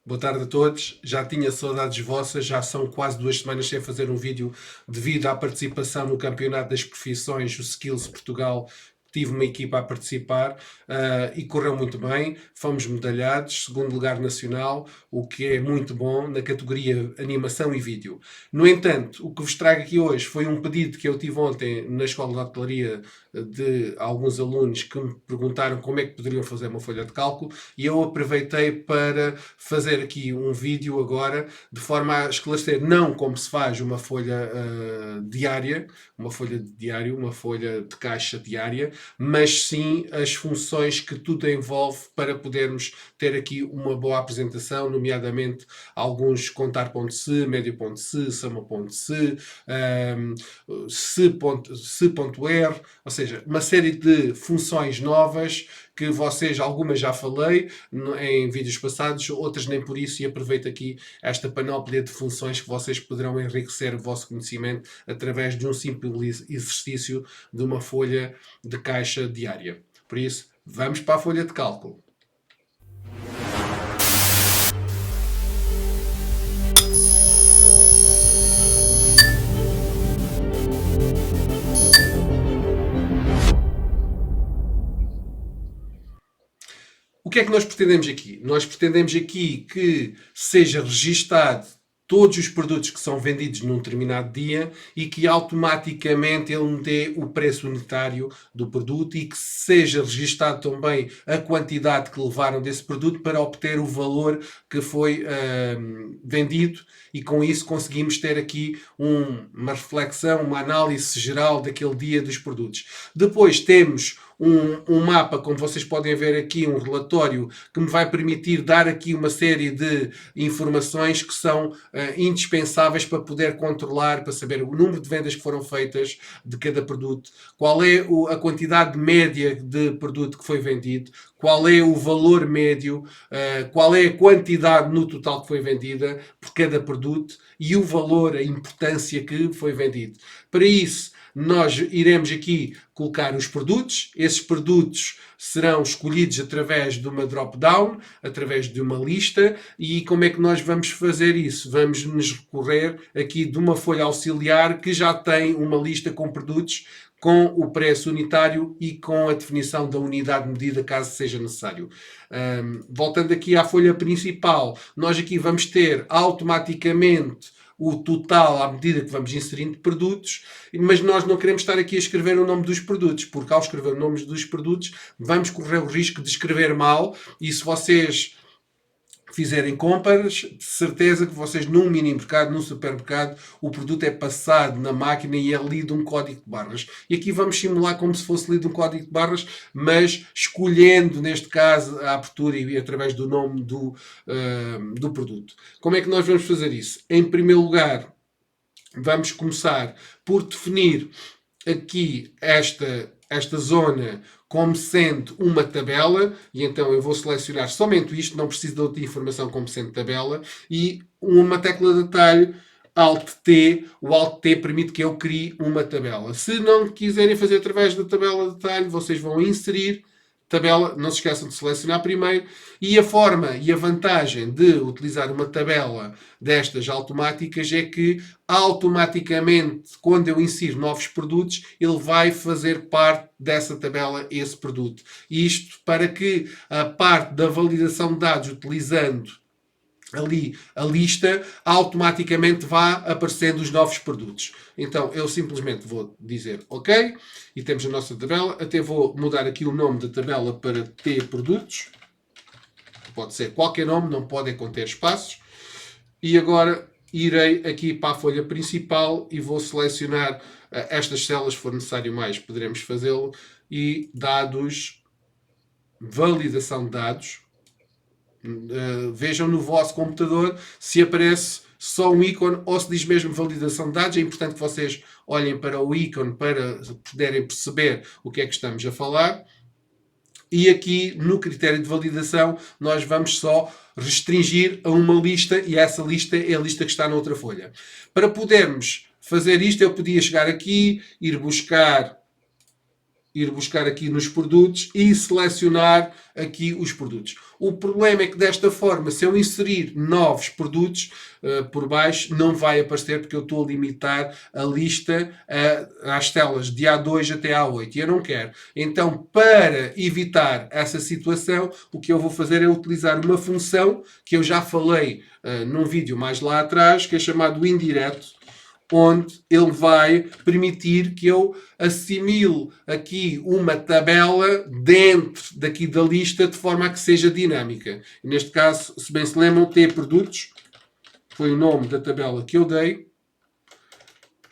Boa tarde a todos. Já tinha saudades vossas, já são quase 2 semanas sem fazer um vídeo devido à participação no Campeonato das Profissões, o Skills Portugal. Tive uma equipa a participar e correu muito bem. Fomos medalhados, segundo lugar nacional, o que é muito bom na categoria animação e vídeo. No entanto, o que vos trago aqui hoje foi um pedido que eu tive ontem na Escola de Hotelaria de alguns alunos que me perguntaram como é que poderiam fazer uma folha de cálculo e eu aproveitei para fazer aqui um vídeo agora de forma a esclarecer não como se faz uma folha diária, uma folha de diário, uma folha de caixa diária, mas sim as funções que tudo envolve para podermos ter aqui uma boa apresentação, nomeadamente alguns contar ponto se, médio ponto se, soma ponto se, se ponto R, ou seja, uma série de funções novas que vocês, algumas já falei em vídeos passados, outras nem por isso, e aproveito aqui esta panóplia de funções que vocês poderão enriquecer o vosso conhecimento através de um simples exercício de uma folha de caixa diária. Por isso, vamos para a folha de cálculo. O que é que nós pretendemos aqui? Nós pretendemos aqui que seja registado todos os produtos que são vendidos num determinado dia e que automaticamente ele me dê o preço unitário do produto e que seja registado também a quantidade que levaram desse produto para obter o valor que foi vendido, e com isso conseguimos ter aqui uma reflexão, uma análise geral daquele dia dos produtos. Depois temos um mapa, como vocês podem ver aqui, um relatório que me vai permitir dar aqui uma série de informações que são indispensáveis para poder controlar, para saber o número de vendas que foram feitas de cada produto, qual é a quantidade média de produto que foi vendido, qual é o valor médio, qual é a quantidade no total que foi vendida por cada produto e o valor, a importância que foi vendido. Para isso, nós iremos aqui colocar os produtos. Esses produtos serão escolhidos através de uma drop-down, através de uma lista. E como é que nós vamos fazer isso? Vamos nos recorrer aqui de uma folha auxiliar que já tem uma lista com produtos com o preço unitário e com a definição da unidade de medida, caso seja necessário. Voltando aqui à folha principal, nós aqui vamos ter automaticamente o total à medida que vamos inserindo produtos, mas nós não queremos estar aqui a escrever o nome dos produtos, porque ao escrever o nome dos produtos vamos correr o risco de escrever mal, e se vocês fizerem compras, de certeza que vocês num mini mercado, num supermercado, o produto é passado na máquina e é lido um código de barras. E aqui vamos simular como se fosse lido um código de barras, mas escolhendo, neste caso, a abertura e através do nome do produto. Como é que nós vamos fazer isso? Em primeiro lugar, vamos começar por definir aqui esta zona como sendo uma tabela, e então eu vou selecionar somente isto, não preciso de outra informação como sendo tabela, e uma tecla de atalho, Alt-T. O Alt-T permite que eu crie uma tabela. Se não quiserem fazer através da tabela de atalho, vocês vão inserir tabela, não se esqueçam de selecionar primeiro, e a forma e a vantagem de utilizar uma tabela destas automáticas é que automaticamente, quando eu insiro novos produtos, ele vai fazer parte dessa tabela esse produto. Isto para que a parte da validação de dados utilizando ali a lista, automaticamente vá aparecendo os novos produtos. Então eu simplesmente vou dizer OK, e temos a nossa tabela. Até vou mudar aqui o nome da tabela para T produtos. Pode ser qualquer nome, não podem conter espaços. E agora irei aqui para a folha principal e vou selecionar estas células, se for necessário mais, poderemos fazê-lo. E dados, validação de dados. Vejam no vosso computador se aparece só um ícone ou se diz mesmo validação de dados. É importante que vocês olhem para o ícone para poderem perceber o que é que estamos a falar. E aqui no critério de validação nós vamos só restringir a uma lista, e essa lista é a lista que está na outra folha. Para podermos fazer isto, eu podia chegar aqui, ir buscar ir buscar aqui nos produtos e selecionar aqui os produtos. O problema é que desta forma, se eu inserir novos produtos por baixo, não vai aparecer porque eu estou a limitar a lista às telas de A2 até A8 e eu não quero. Então, para evitar essa situação, o que eu vou fazer é utilizar uma função que eu já falei num vídeo mais lá atrás, que é chamado indireto, onde ele vai permitir que eu assimile aqui uma tabela dentro daqui da lista de forma a que seja dinâmica. Neste caso, se bem se lembram, T produtos foi o nome da tabela que eu dei.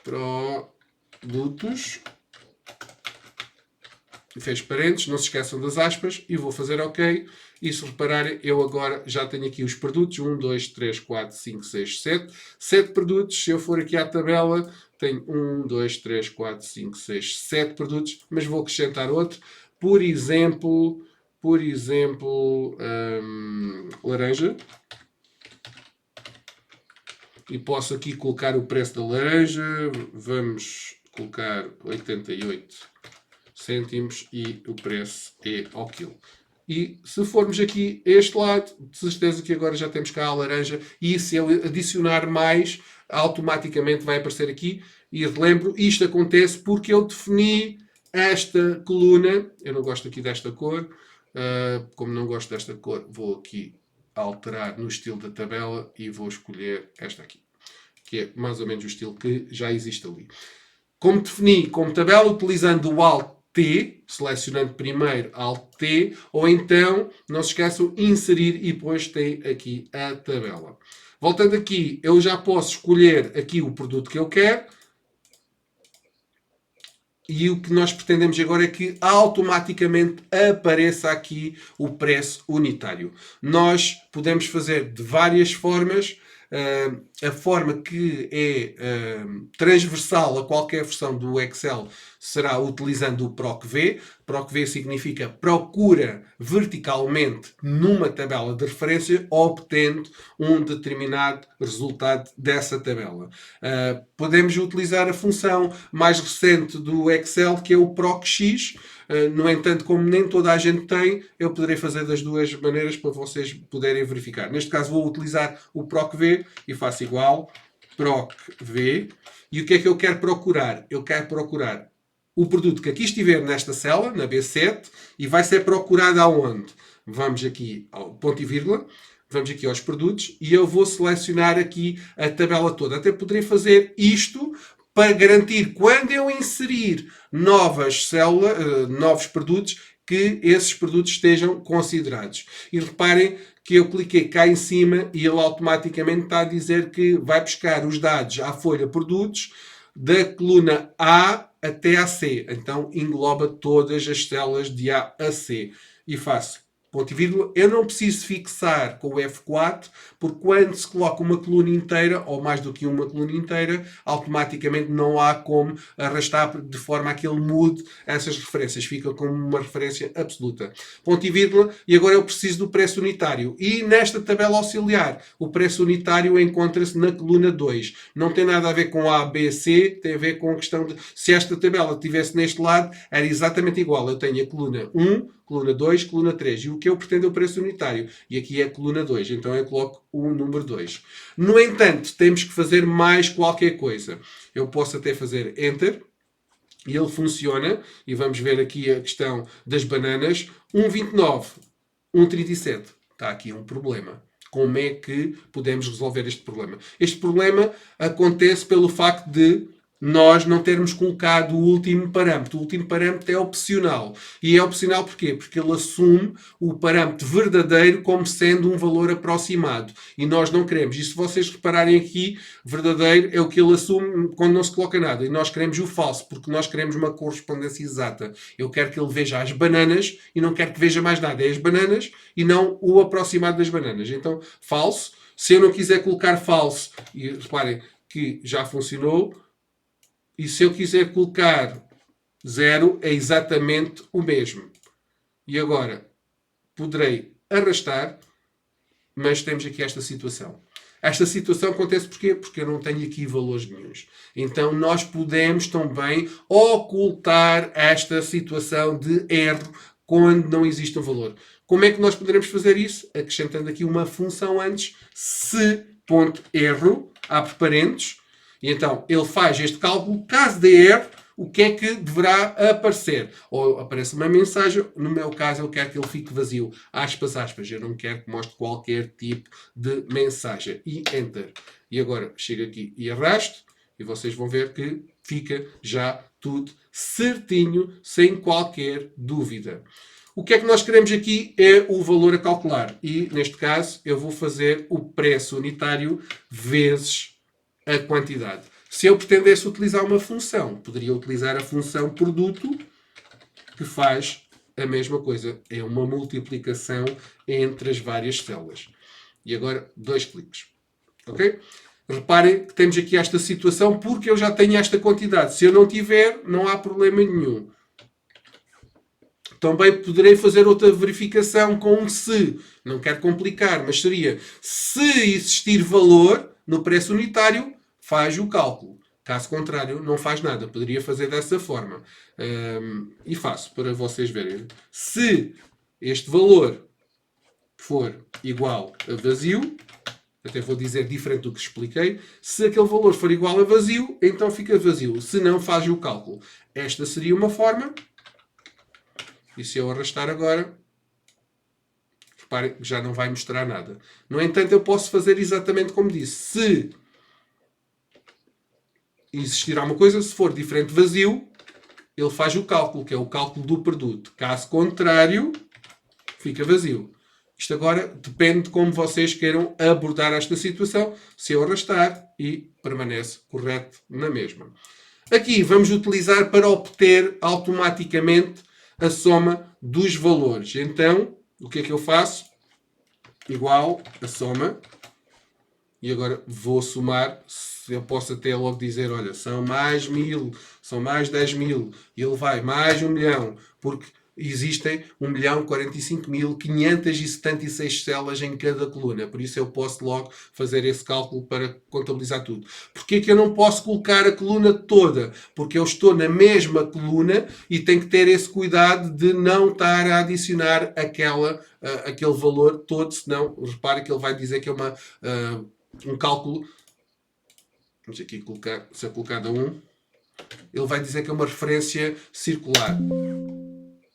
Produtos. Fecho parênteses, não se esqueçam das aspas e vou fazer OK. E se repararem, eu agora já tenho aqui os produtos. 1, 2, 3, 4, 5, 6, 7. 7 produtos. Se eu for aqui à tabela, tenho 1, 2, 3, 4, 5, 6, 7 produtos. Mas vou acrescentar outro. Por exemplo, laranja. E posso aqui colocar o preço da laranja. Vamos colocar 88 cêntimos e o preço é ao quilo. E se formos aqui a este lado, de certeza que agora já temos cá a laranja e se eu adicionar mais, automaticamente vai aparecer aqui. E relembro, isto acontece porque eu defini esta coluna. Eu não gosto aqui desta cor. Como não gosto desta cor, vou aqui alterar no estilo da tabela e vou escolher esta aqui, que é mais ou menos o estilo que já existe ali. Como defini como tabela, utilizando o Alt T, selecionando primeiro Alt T, ou então, não se esqueçam, inserir e depois tem aqui a tabela. Voltando aqui, eu já posso escolher aqui o produto que eu quero. E o que nós pretendemos agora é que automaticamente apareça aqui o preço unitário. Nós podemos fazer de várias formas. A forma que é transversal a qualquer versão do Excel será utilizando o PROC-V. PROC-V significa procura verticalmente numa tabela de referência, obtendo um determinado resultado dessa tabela. Podemos utilizar a função mais recente do Excel, que é o PROC-X. No entanto, como nem toda a gente tem, eu poderei fazer das duas maneiras para vocês poderem verificar. Neste caso vou utilizar o PROC-V e faço igual PROC-V. E o que é que eu quero procurar? Eu quero procurar o produto que aqui estiver nesta célula, na B7, e vai ser procurado aonde? Vamos aqui ao ponto e vírgula, vamos aqui aos produtos e eu vou selecionar aqui a tabela toda. Até poderei fazer isto para garantir, quando eu inserir novas células, novos produtos, que esses produtos estejam considerados. E reparem que eu cliquei cá em cima e ele automaticamente está a dizer que vai buscar os dados à folha produtos da coluna A até a C. Então engloba todas as células de A a C. E faço ponto e vírgula. Eu não preciso fixar com o F4, porque quando se coloca uma coluna inteira, ou mais do que uma coluna inteira, automaticamente não há como arrastar de forma a que ele mude essas referências. Fica como uma referência absoluta. Ponto e vírgula. E agora eu preciso do preço unitário. E nesta tabela auxiliar, o preço unitário encontra-se na coluna 2. Não tem nada a ver com A, B, C, tem a ver com a questão de... Se esta tabela estivesse neste lado, era exatamente igual. Eu tenho a coluna 1, coluna 2, coluna 3. E o que eu pretendo é o preço unitário. E aqui é a coluna 2. Então eu coloco o número 2. No entanto, temos que fazer mais qualquer coisa. Eu posso até fazer Enter. E ele funciona. E vamos ver aqui a questão das bananas. 1,29. 1,37. Está aqui um problema. Como é que podemos resolver este problema? Este problema acontece pelo facto de nós não termos colocado o último parâmetro. O último parâmetro é opcional. E é opcional porquê? Porque ele assume o parâmetro verdadeiro como sendo um valor aproximado. E nós não queremos. E se vocês repararem aqui, verdadeiro é o que ele assume quando não se coloca nada. E nós queremos o falso, porque nós queremos uma correspondência exata. Eu quero que ele veja as bananas e não quero que veja mais nada. É as bananas e não o aproximado das bananas. Então, falso. Se eu não quiser colocar falso, e reparem que já funcionou, e se eu quiser colocar 0, é exatamente o mesmo. E agora, poderei arrastar, mas temos aqui esta situação. Esta situação acontece porquê? Porque eu não tenho aqui valores nenhuns. Então nós podemos também ocultar esta situação de erro quando não existe um valor. Como é que nós poderemos fazer isso? Acrescentando aqui uma função antes, se.erro, abre parênteses, e então ele faz este cálculo, caso dê erro, o que é que deverá aparecer? Ou aparece uma mensagem, no meu caso eu quero que ele fique vazio, aspas, aspas, eu não quero que mostre qualquer tipo de mensagem. E Enter. E agora chego aqui e arrasto, e vocês vão ver que fica já tudo certinho, sem qualquer dúvida. O que é que nós queremos aqui é o valor a calcular. E, neste caso, eu vou fazer o preço unitário vezes a quantidade. Se eu pretendesse utilizar uma função, poderia utilizar a função produto, que faz a mesma coisa. É uma multiplicação entre as várias células. E agora, 2 cliques. Ok? Reparem que temos aqui esta situação porque eu já tenho esta quantidade. Se eu não tiver, não há problema nenhum. Também poderei fazer outra verificação com um se. Não quero complicar, mas seria se existir valor no preço unitário, faz o cálculo. Caso contrário, não faz nada. Poderia fazer dessa forma. E faço para vocês verem. Se este valor for igual a vazio, até vou dizer diferente do que expliquei, se aquele valor for igual a vazio, então fica vazio. Se não, faz o cálculo. Esta seria uma forma. E se eu arrastar agora, reparem que já não vai mostrar nada. No entanto, eu posso fazer exatamente como disse. Se existir alguma coisa, se for diferente vazio, ele faz o cálculo, que é o cálculo do produto. Caso contrário, fica vazio. Isto agora depende de como vocês queiram abordar esta situação. Se eu arrastar, e permanece correto na mesma. Aqui vamos utilizar para obter automaticamente a soma dos valores. Então, o que é que eu faço? Igual a soma. E agora vou somar. Eu posso até logo dizer, olha, são mais 1000, são mais 10.000. E ele vai mais 1 milhão. Porque existem 1.045.576 células em cada coluna. Por isso eu posso logo fazer esse cálculo para contabilizar tudo. Porquê que eu não posso colocar a coluna toda? Porque eu estou na mesma coluna e tenho que ter esse cuidado de não estar a adicionar aquele valor todo, senão, repare que ele vai dizer que é um cálculo. Vamos aqui colocar, se eu colocar da 1, ele vai dizer que é uma referência circular.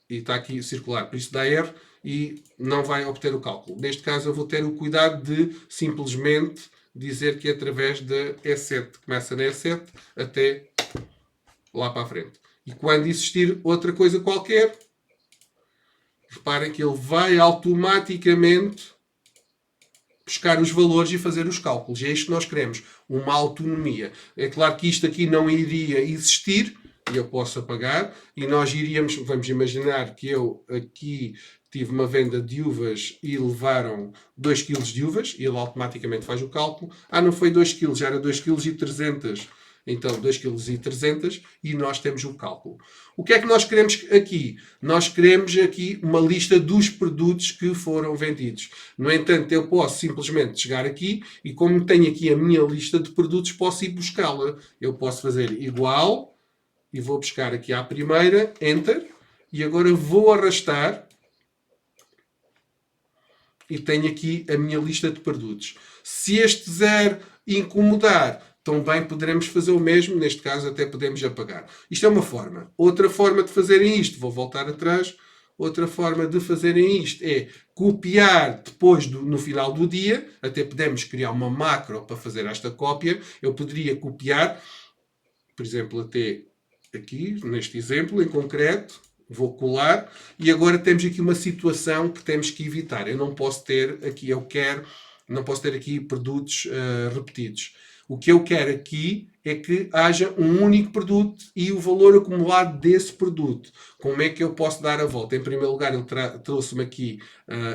E está aqui circular, por isso dá erro e não vai obter o cálculo. Neste caso eu vou ter o cuidado de simplesmente dizer que é através da E7, começa na E7 até lá para a frente. E quando existir outra coisa qualquer, reparem que ele vai automaticamente buscar os valores e fazer os cálculos. E é isto que nós queremos, uma autonomia. É claro que isto aqui não iria existir, e eu posso apagar, e nós iríamos, vamos imaginar que eu aqui tive uma venda de uvas e levaram 2 kg de uvas, e ele automaticamente faz o cálculo. Não foi 2 kg, já era 2,3 kg. Então, 2,3 kg e nós temos o cálculo. O que é que nós queremos aqui? Nós queremos aqui uma lista dos produtos que foram vendidos. No entanto, eu posso simplesmente chegar aqui e como tenho aqui a minha lista de produtos, posso ir buscá-la. Eu posso fazer igual e vou buscar aqui à primeira, Enter, e agora vou arrastar e tenho aqui a minha lista de produtos. Se este zero incomodar, também poderemos fazer o mesmo, neste caso até podemos apagar. Isto é uma forma. Outra forma de fazerem isto, vou voltar atrás, outra forma de fazerem isto é copiar depois, no final do dia, até podemos criar uma macro para fazer esta cópia, eu poderia copiar, por exemplo, até aqui, neste exemplo em concreto, vou colar, e agora temos aqui uma situação que temos que evitar. Eu não posso ter aqui, não posso ter aqui produtos repetidos. O que eu quero aqui é que haja um único produto e o valor acumulado desse produto. Como é que eu posso dar a volta? Em primeiro lugar, ele trouxe-me aqui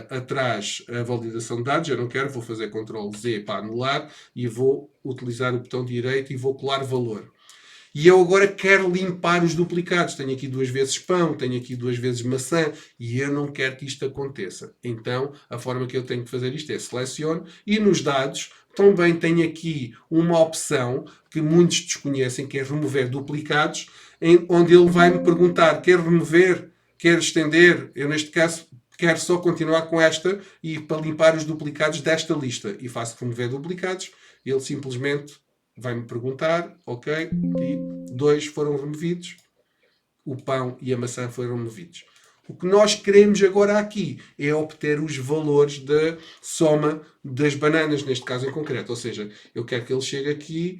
atrás a validação de dados. Eu não quero, vou fazer Ctrl Z para anular e vou utilizar o botão direito e vou colar valor. E eu agora quero limpar os duplicados. Tenho aqui 2 vezes pão, tenho aqui 2 vezes maçã e eu não quero que isto aconteça. Então, a forma que eu tenho que fazer isto é seleciono e nos dados também tenho aqui uma opção que muitos desconhecem, que é remover duplicados, onde ele vai me perguntar, quer remover, quer estender. Eu, neste caso, quero só continuar com esta e para limpar os duplicados desta lista. E faço remover duplicados. Ele simplesmente vai-me perguntar, ok, e 2 foram removidos. O pão e a maçã foram removidos. O que nós queremos agora aqui é obter os valores da soma das bananas, neste caso em concreto. Ou seja, eu quero que ele chegue aqui.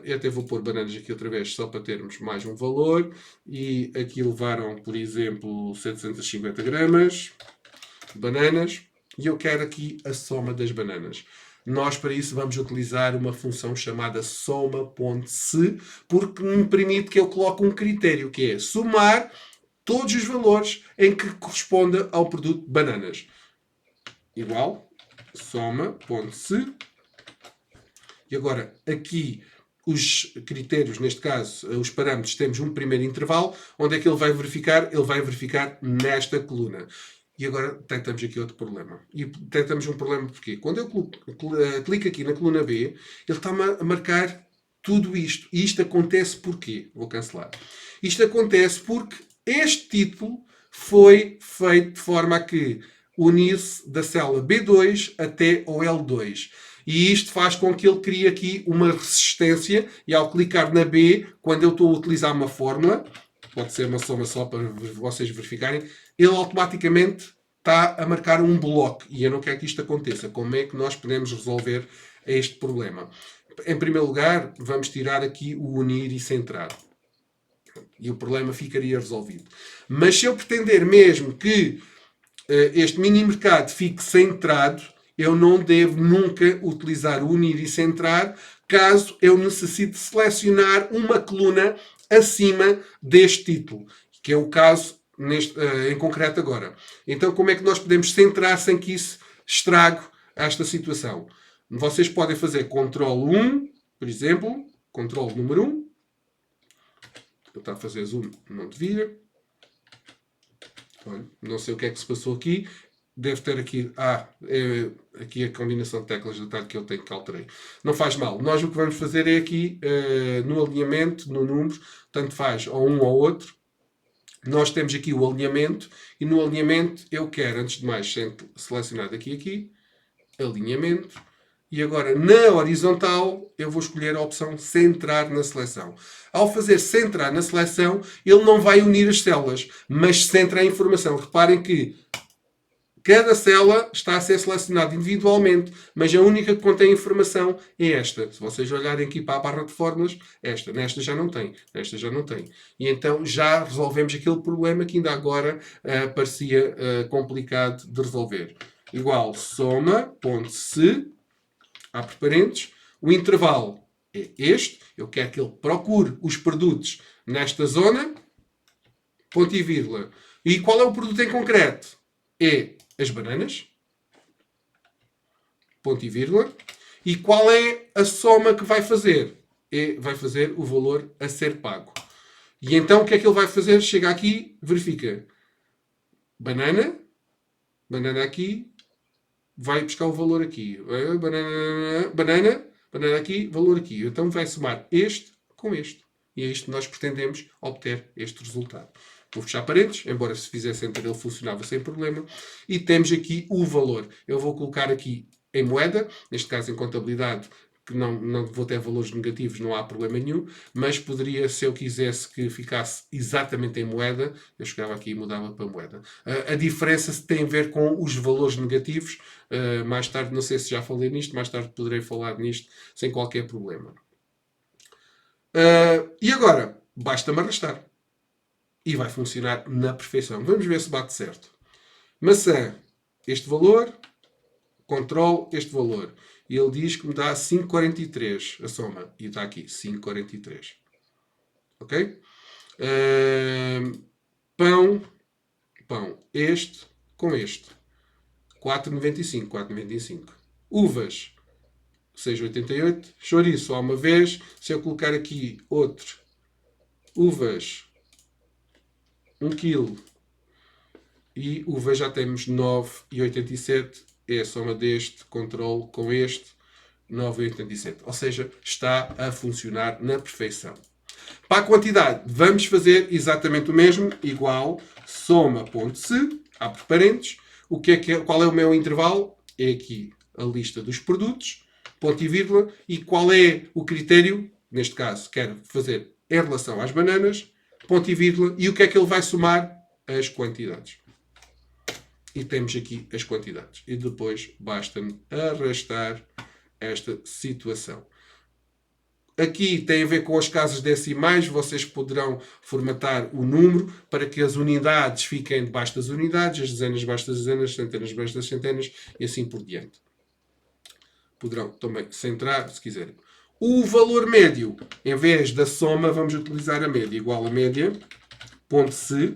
Eu até vou pôr bananas aqui outra vez, só para termos mais um valor. E aqui levaram, por exemplo, 750 gramas de bananas. E eu quero aqui a soma das bananas. Nós, para isso, vamos utilizar uma função chamada soma.se, porque me permite que eu coloque um critério, que é somar todos os valores em que corresponda ao produto bananas. Igual, soma.se. E agora, aqui, os critérios, neste caso, os parâmetros, temos um primeiro intervalo. Onde é que ele vai verificar? Ele vai verificar nesta coluna. E agora detectamos aqui outro problema. E detectamos um problema porque quando eu clico aqui na coluna B, ele está a marcar tudo isto. E isto acontece porquê? Vou cancelar. Isto acontece porque este título foi feito de forma a que unisse da célula B2 até ao L2. E isto faz com que ele crie aqui uma resistência. E ao clicar na B, quando eu estou a utilizar uma fórmula, pode ser uma soma só para vocês verificarem, ele automaticamente está a marcar um bloco. E eu não quero que isto aconteça. Como é que nós podemos resolver este problema? Em primeiro lugar, vamos tirar aqui o unir e centrar. E o problema ficaria resolvido. Mas se eu pretender mesmo que este mini mercado fique centrado, eu não devo nunca utilizar o unir e centrar, caso eu necessite selecionar uma coluna acima deste título, que é o caso em concreto agora. Então, como é que nós podemos centrar sem que isso estrague esta situação? Vocês podem fazer Ctrl 1, por exemplo, Ctrl número 1. Eu estava a fazer zoom, não devia. Olha, não sei o que é que se passou aqui. Deve ter aqui... aqui a combinação de teclas de detalhe que eu tenho que alterei. Não faz mal. Nós o que vamos fazer é aqui, no alinhamento, no número, tanto faz ou um ou outro. Nós temos aqui o alinhamento. E no alinhamento eu quero, antes de mais, selecionar aqui, alinhamento. E agora, na horizontal, eu vou escolher a opção centrar na seleção. Ao fazer centrar na seleção, ele não vai unir as células, mas centra a informação. Reparem que cada célula está a ser selecionada individualmente, mas a única que contém informação é esta. Se vocês olharem aqui para a barra de fórmulas, nesta já não tem, nesta já não tem. E então já resolvemos aquele problema que ainda agora parecia complicado de resolver. Igual soma.se, abre parênteses, o intervalo é este, eu quero que ele procure os produtos nesta zona, ponto e vírgula. E qual é o produto em concreto? É as bananas, ponto e vírgula. E qual é a soma que vai fazer? Vai fazer o valor a ser pago. E então o que é que ele vai fazer? Chega aqui, verifica. Banana aqui, vai buscar o valor aqui. Banana aqui, valor aqui. Então vai somar este com este. E é isto que nós pretendemos obter este resultado. Vou fechar parênteses, embora se fizesse enter ele funcionava sem problema. E temos aqui o valor. Eu vou colocar aqui em moeda, neste caso em contabilidade, que não vou ter valores negativos, não há problema nenhum, mas poderia, se eu quisesse que ficasse exatamente em moeda, eu chegava aqui e mudava para moeda. A diferença tem a ver com os valores negativos. Mais tarde, não sei se já falei nisto, mais tarde poderei falar nisto sem qualquer problema. E agora, basta-me arrastar. E vai funcionar na perfeição. Vamos ver se bate certo. Maçã, este valor, control este valor. E ele diz que me dá 5,43 a soma. E está aqui, 5,43. Ok? Pão, este com este. 4,95. Uvas, 6,88. Chouriço, só uma vez. Se eu colocar aqui outro uvas 1 kg e uvas já temos 9,87, é a soma deste controle com este 9,87, ou seja, está a funcionar na perfeição. Para a quantidade, vamos fazer exatamente o mesmo, igual, soma.se, abre parênteses, qual é o meu intervalo? É aqui a lista dos produtos, ponto e vírgula, e qual é o critério? Neste caso, quero fazer em relação às bananas, ponto e vírgula, e o que é que ele vai somar? As quantidades. E temos aqui as quantidades. E depois basta-me arrastar esta situação. Aqui tem a ver com as casas decimais, vocês poderão formatar o número para que as unidades fiquem debaixo das unidades, as dezenas debaixo das dezenas, as centenas debaixo das centenas e assim por diante. Poderão também centrar, se quiserem. O valor médio, em vez da soma, vamos utilizar a média, igual a média, ponto se,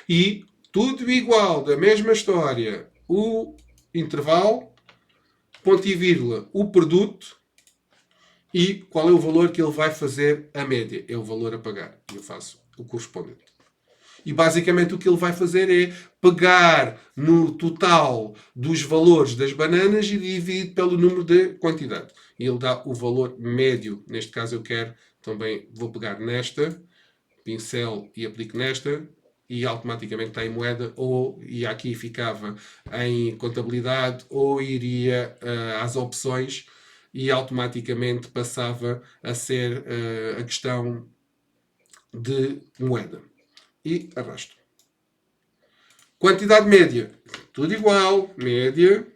e tudo igual, da mesma história, o intervalo, ponto e vírgula, o produto, e qual é o valor que ele vai fazer a média? É o valor a pagar. Eu faço o correspondente. E basicamente o que ele vai fazer é pegar no total dos valores das bananas e dividir pelo número de quantidade. E ele dá o valor médio. Neste caso eu quero também, vou pegar nesta, pincel e aplico nesta, e automaticamente está em moeda, e aqui ficava em contabilidade, ou iria às opções, e automaticamente passava a ser a questão de moeda. E arrasto. Quantidade média. Tudo igual. Média.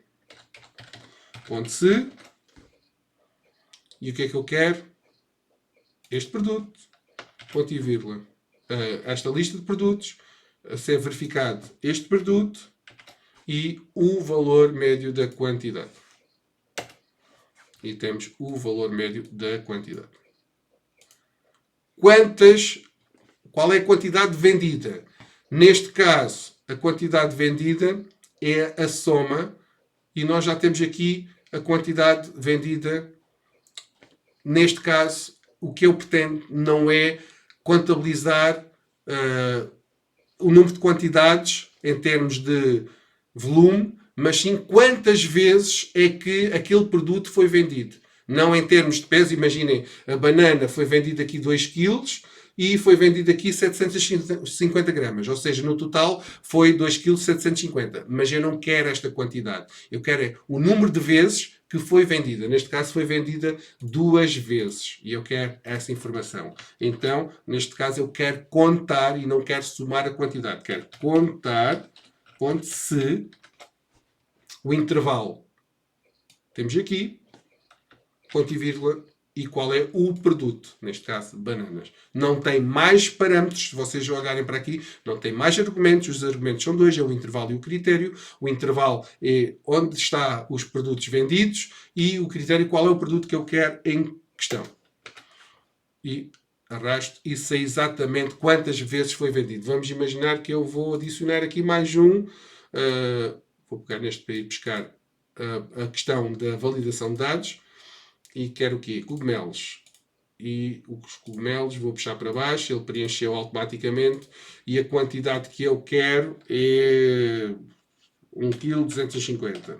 Ponto se. E o que é que eu quero? Este produto. Ponto e vírgula. Esta lista de produtos. A ser verificado este produto. E o valor médio da quantidade. E temos o valor médio da quantidade. Qual é a quantidade vendida? Neste caso, a quantidade vendida é a soma, e nós já temos aqui a quantidade vendida. Neste caso, o que eu pretendo não é contabilizar o número de quantidades em termos de volume, mas sim quantas vezes é que aquele produto foi vendido. Não em termos de peso. Imaginem, a banana foi vendida aqui 2 kg e foi vendida aqui 750 gramas. Ou seja, no total foi 2 kg 750. Mas eu não quero esta quantidade. Eu quero o número de vezes que foi vendida. Neste caso foi vendida 2 vezes. E eu quero essa informação. Então, neste caso, eu quero contar e não quero somar a quantidade. Quero contar, ponto se, o intervalo. Temos aqui, ponto e vírgula, e qual é o produto, neste caso, bananas. Não tem mais parâmetros, se vocês olharem para aqui, não tem mais argumentos, os argumentos são 2, é o intervalo e o critério. O intervalo é onde estão os produtos vendidos e o critério qual é o produto que eu quero em questão. E arrasto e sei exatamente quantas vezes foi vendido. Vamos imaginar que eu vou adicionar aqui mais um, vou pegar neste para ir buscar a questão da validação de dados. E quero o quê? Cogumelos. E os cogumelos vou puxar para baixo, ele preencheu automaticamente. E a quantidade que eu quero é 1,250 kg.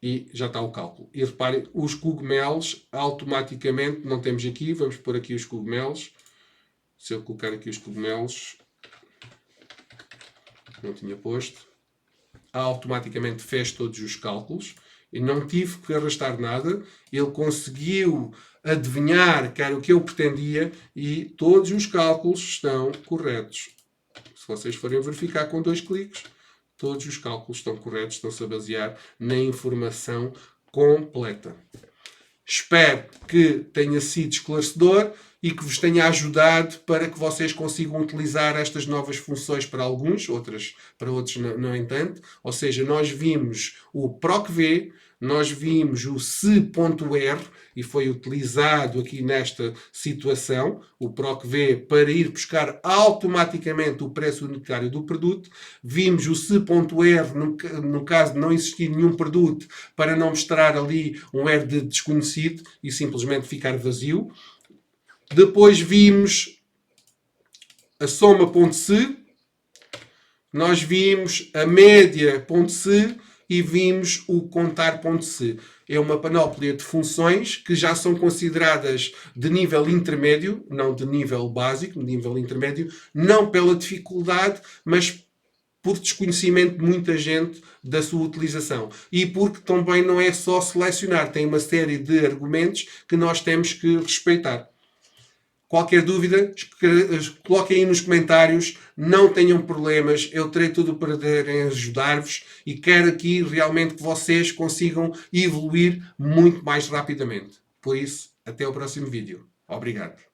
E já está o cálculo. E reparem, os cogumelos automaticamente, não temos aqui, vamos pôr aqui os cogumelos. Se eu colocar aqui os cogumelos, não tinha posto, automaticamente fez todos os cálculos. E não tive que arrastar nada. Ele conseguiu adivinhar que era o que eu pretendia e todos os cálculos estão corretos. Se vocês forem verificar com 2 cliques, todos os cálculos estão corretos, estão-se a basear na informação completa. Espero que tenha sido esclarecedor e que vos tenha ajudado para que vocês consigam utilizar estas novas funções para alguns, para outros não entanto. Ou seja, nós vimos o PROC-V, nós vimos o se.r e foi utilizado aqui nesta situação, o PROC-V, para ir buscar automaticamente o preço unitário do produto. Vimos o se.r no caso de não existir nenhum produto, para não mostrar ali um R de desconhecido e simplesmente ficar vazio. Depois vimos a soma.se, nós vimos a média.se e vimos o contar.se. É uma panóplia de funções que já são consideradas de nível intermédio, não de nível básico, de nível intermédio, não pela dificuldade, mas por desconhecimento de muita gente da sua utilização. E porque também não é só selecionar, tem uma série de argumentos que nós temos que respeitar. Qualquer dúvida, coloquem aí nos comentários, não tenham problemas, eu terei tudo para ajudar-vos e quero aqui realmente que vocês consigam evoluir muito mais rapidamente. Por isso, até o próximo vídeo. Obrigado.